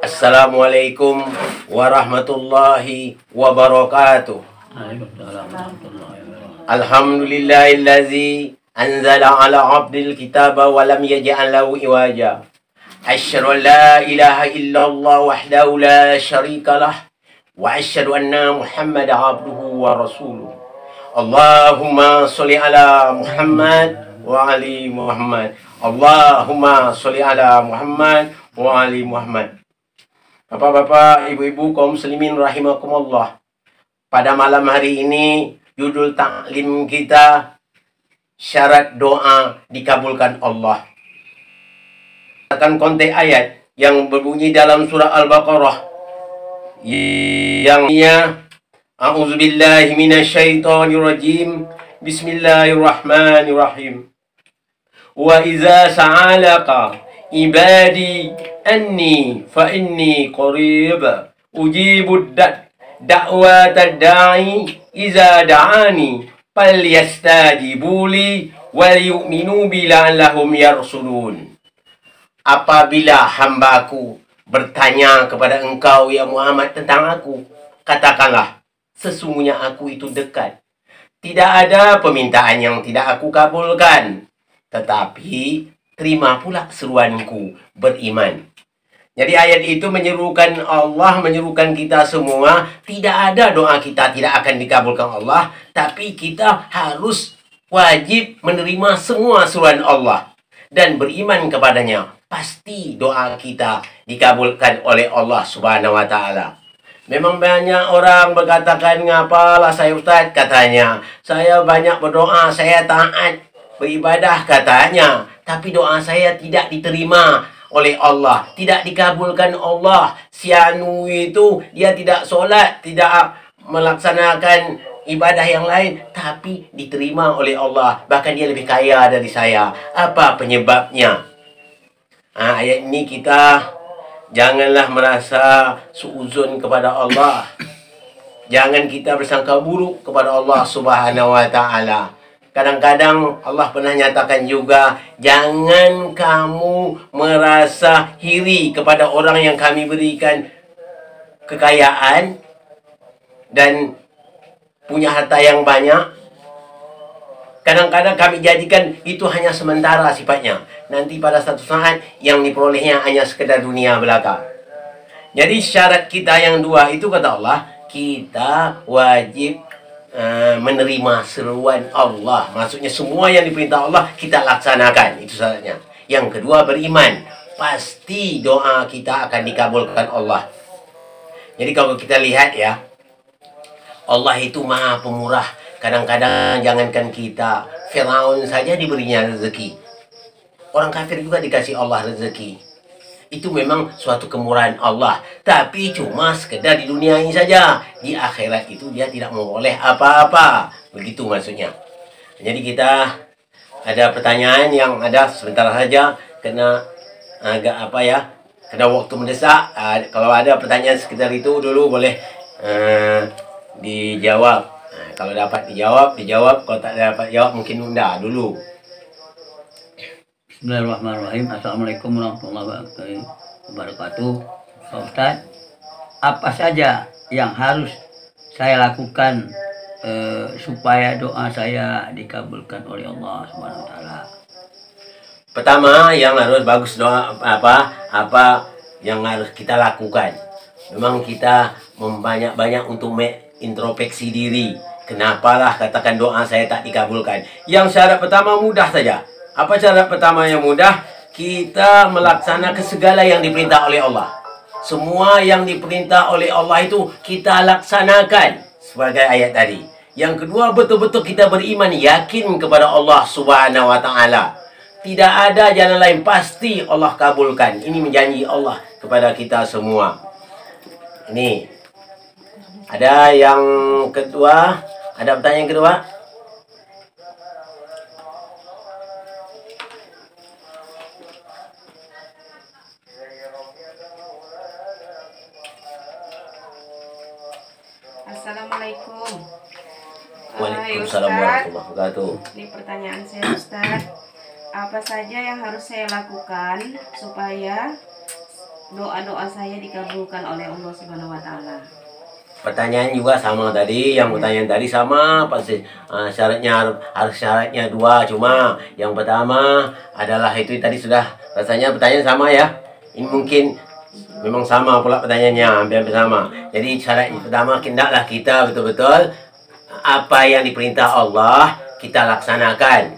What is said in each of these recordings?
Assalamualaikum warahmatullahi wabarakatuh. Waalaikumsalam warahmatullahi wabarakatuh. Alhamdulillahillazi anzala ala abdil kitaba wa lam yaj'al lahu iwaja. Asyhadu an la ilaha illallah wahdahu la syarikalah wa asyhadu anna Muhammadan abduhu wa rasuluh. Allahumma sholli ala Muhammad wa ali Muhammad. Allahumma sholli ala Muhammad wa ali Muhammad. Bapak-bapak, ibu-ibu kaum muslimin rahimakumullah. Pada malam hari ini judul taklim kita syarat doa dikabulkan Allah. Akan konteks ayat yang berbunyi dalam surah Al-Baqarah yang A'udzubillahi minasyaitonirrajim. Bismillahirrahmanirrahim. Wa iza sa'alaka ibadi anni fa inni qarib ujibud da'watad da'i iza da'ani falyastajibu li wal yu'minu bi la'allahum yarshudun. Apabila hambaku bertanya kepada engkau ya Muhammad tentang aku, katakanlah, sesungguhnya aku itu dekat. Tidak ada permintaan yang tidak aku kabulkan. Tetapi terima pula seruanku beriman. Jadi ayat itu menyerukan Allah, menyerukan kita semua. Tidak ada doa kita tidak akan dikabulkan Allah. Tapi kita harus wajib menerima semua seruan Allah. Dan beriman kepadanya. Pasti doa kita dikabulkan oleh Allah Subhanahu wa ta'ala. Memang banyak orang berkatakan, ngapalah saya Ustaz, katanya. Saya banyak berdoa, saya taat, beribadah katanya. Tapi doa saya tidak diterima oleh Allah. Tidak dikabulkan Allah. Si anu itu, dia tidak solat, tidak melaksanakan ibadah yang lain. Tapi diterima oleh Allah. Bahkan dia lebih kaya dari saya. Apa penyebabnya? Ayat ini kita janganlah merasa suuzon kepada Allah. Jangan kita bersangka buruk kepada Allah Subhanahu wa ta'ala. Kadang-kadang Allah pernah nyatakan juga, jangan kamu merasa iri kepada orang yang kami berikan kekayaan dan punya harta yang banyak. Kadang-kadang kami jadikan itu hanya sementara sifatnya. Nanti pada satu saat yang diperolehnya hanya sekedar dunia belaka. Jadi syarat kita yang dua itu kata Allah, kita wajib menerima seruan Allah. Maksudnya semua yang diperintah Allah kita laksanakan. Itu syaratnya. Yang kedua beriman. Pasti doa kita akan dikabulkan Allah. Jadi kalau kita lihat ya, Allah itu maha pemurah. Kadang-kadang jangankan kita, Firaun saja diberinya rezeki. Orang kafir juga dikasih Allah rezeki. Itu memang suatu kemurahan Allah. Tapi cuma sekedar di dunia ini saja. Di akhirat itu dia tidak memperoleh apa-apa. Begitu maksudnya. Jadi kita ada pertanyaan yang ada sebentar saja. Kena agak apa ya. Kena waktu mendesak. Kalau ada pertanyaan sekitar itu dulu boleh dijawab. Kalau dapat dijawab. Kalau tak dapat jawab mungkin nunda dulu. Bismillahirrahmanirrahim. Assalamualaikum warahmatullahi wabarakatuh. Pak Ustaz, apa saja yang harus saya lakukan supaya doa saya dikabulkan oleh Allah Subhanahu wa taala? Pertama yang harus bagus doa apa yang harus kita lakukan. Memang kita banyak untuk introspeksi diri. Kenapalah katakan doa saya tak dikabulkan. Yang syarat pertama mudah saja. Apa syarat pertama yang mudah? Kita melaksanakan segala yang diperintah oleh Allah. Semua yang diperintah oleh Allah itu kita laksanakan. Sebagai ayat tadi. Yang kedua, betul-betul kita beriman, yakin kepada Allah Subhanahu wa ta'ala. Tidak ada jalan lain, pasti Allah kabulkan. Ini menjanji Allah kepada kita semua. Ini. Ada yang kedua. Ada pertanyaan kedua? Assalamualaikum. Waalaikumsalam warahmatullahi wabarakatuh. Ini pertanyaan saya Ustaz. Apa saja yang harus saya lakukan supaya doa-doa saya dikabulkan oleh Allah Subhanahu wa taala? Pertanyaan juga sama tadi, yang pertanyaan tadi sama pasti syaratnya harus syaratnya dua, cuma yang pertama adalah itu tadi sudah rasanya pertanyaan sama ya. Ini mungkin memang sama pula pertanyaannya, hampir sama. Jadi syarat yang pertama, hendaklah kita betul-betul apa yang diperintah Allah kita laksanakan.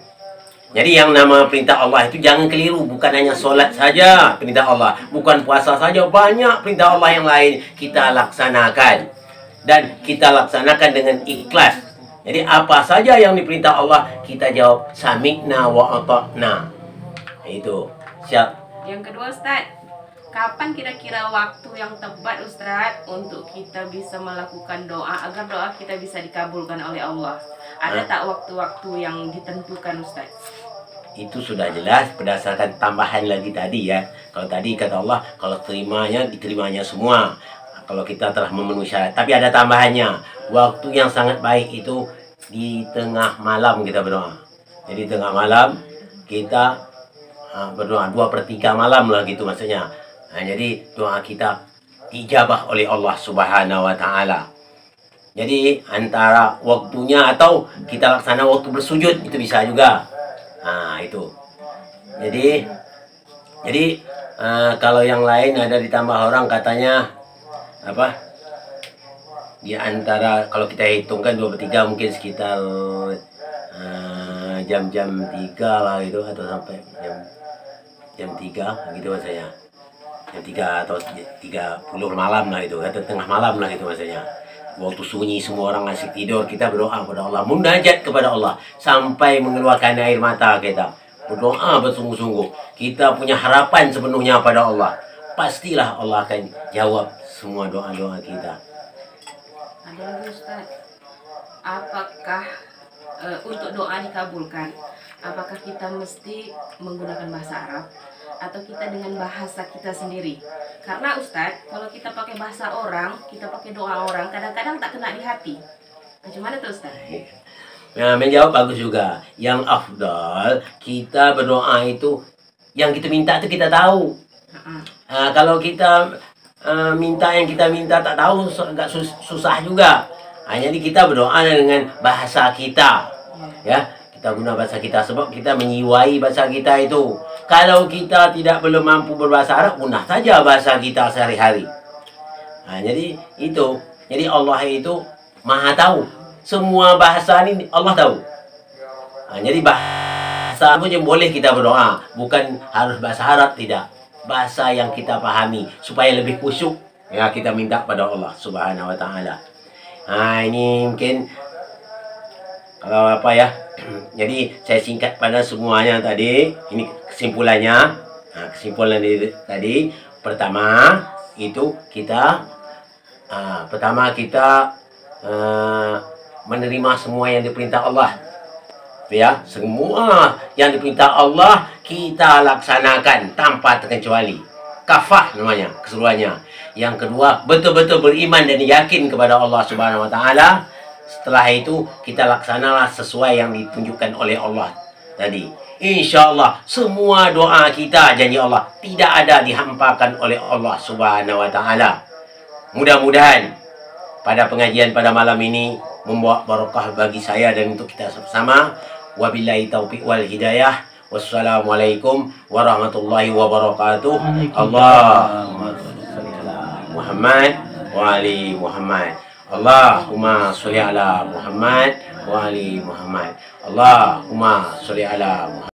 Jadi yang nama perintah Allah itu jangan keliru, bukan hanya solat saja perintah Allah, bukan puasa saja, banyak perintah Allah yang lain kita laksanakan. Dan kita laksanakan dengan ikhlas. Jadi apa saja yang diperintah Allah kita jawab sami'na wa ata'na. Itu. Siap. Yang kedua Ustaz, kapan kira-kira waktu yang tepat Ustaz untuk kita bisa melakukan doa agar doa kita bisa dikabulkan oleh Allah? Ada tak waktu-waktu yang ditentukan Ustaz? Itu sudah jelas berdasarkan tambahan lagi tadi ya. Kalau tadi kata Allah, kalau terimanya diterimanya semua. Kalau kita telah memenuhi syarat. Tapi ada tambahannya. Waktu yang sangat baik itu di tengah malam kita berdoa. Jadi tengah malam kita berdoa 2/3 malam lah gitu maksudnya. Jadi doa kita dijabah oleh Allah Subhanahu wa taala. Jadi antara waktunya atau kita laksana waktu bersujud itu bisa juga. Itu. Jadi kalau yang lain ada ditambah orang katanya apa? Di antara kalau kita hitungkan 2/3 mungkin sekitar jam-jam 3 lah itu, atau sampai jam 3 gitu maksudnya. Jam 3 atau 30 malam lah itu, atau tengah malam lah itu maksudnya. Waktu sunyi semua orang masih tidur, kita berdoa kepada Allah, munajat kepada Allah sampai mengeluarkan air mata kita. Berdoa bersungguh-sungguh. Kita punya harapan sepenuhnya pada Allah. Pastilah Allah akan jawab semua doa-doa kita. Ada lagi Ustaz, apakah untuk doa dikabulkan, apakah kita mesti menggunakan bahasa Arab atau kita dengan bahasa kita sendiri? Karena Ustaz, kalau kita pakai bahasa orang, kita pakai doa orang, kadang-kadang tak kena di hati. Bagaimana tuh Ustaz? Nah, menjawab bagus juga. Yang afdal kita berdoa itu yang kita minta itu kita tahu. Kalau kita minta yang kita minta tak tahu, agak susah juga. Jadi kita berdoa dengan bahasa kita, ya. Kita guna bahasa kita sebab kita menjiwai bahasa kita itu. Kalau kita belum mampu berbahasa Arab, guna saja bahasa kita sehari-hari. Jadi itu. Jadi Allah itu Maha tahu. Semua bahasa ini Allah tahu. Jadi bahasa apa yang boleh kita berdoa, bukan harus bahasa Arab, tidak. Bahasa yang kita pahami supaya lebih khusyuk ya kita minta pada Allah Subhanahu wa taala. Ini mungkin kalau apa ya. Jadi saya singkat pada semuanya tadi. Ini kesimpulannya. Kesimpulan tadi pertama itu kita menerima semua yang diperintah Allah. Ya, semua yang diperintah Allah kita laksanakan tanpa terkecuali. Kafah namanya, keseluruhannya. Yang kedua, betul-betul beriman dan yakin kepada Allah Subhanahu wa taala. Setelah itu kita laksanalah sesuai yang ditunjukkan oleh Allah tadi. Insyaallah semua doa kita janji Allah tidak ada dihampakan oleh Allah Subhanahu wa taala. Mudah-mudahan pada pengajian pada malam ini membawa barokah bagi saya dan untuk kita bersama. Wabillahi taufiq wal hidayah. Wassalamualaikum warahmatullahi wabarakatuh. Allahumma sholli ala Muhammad wa ali Muhammad. Allahumma sholli ala Muhammad wa ali Muhammad. Allahumma sholli ala Muhammad.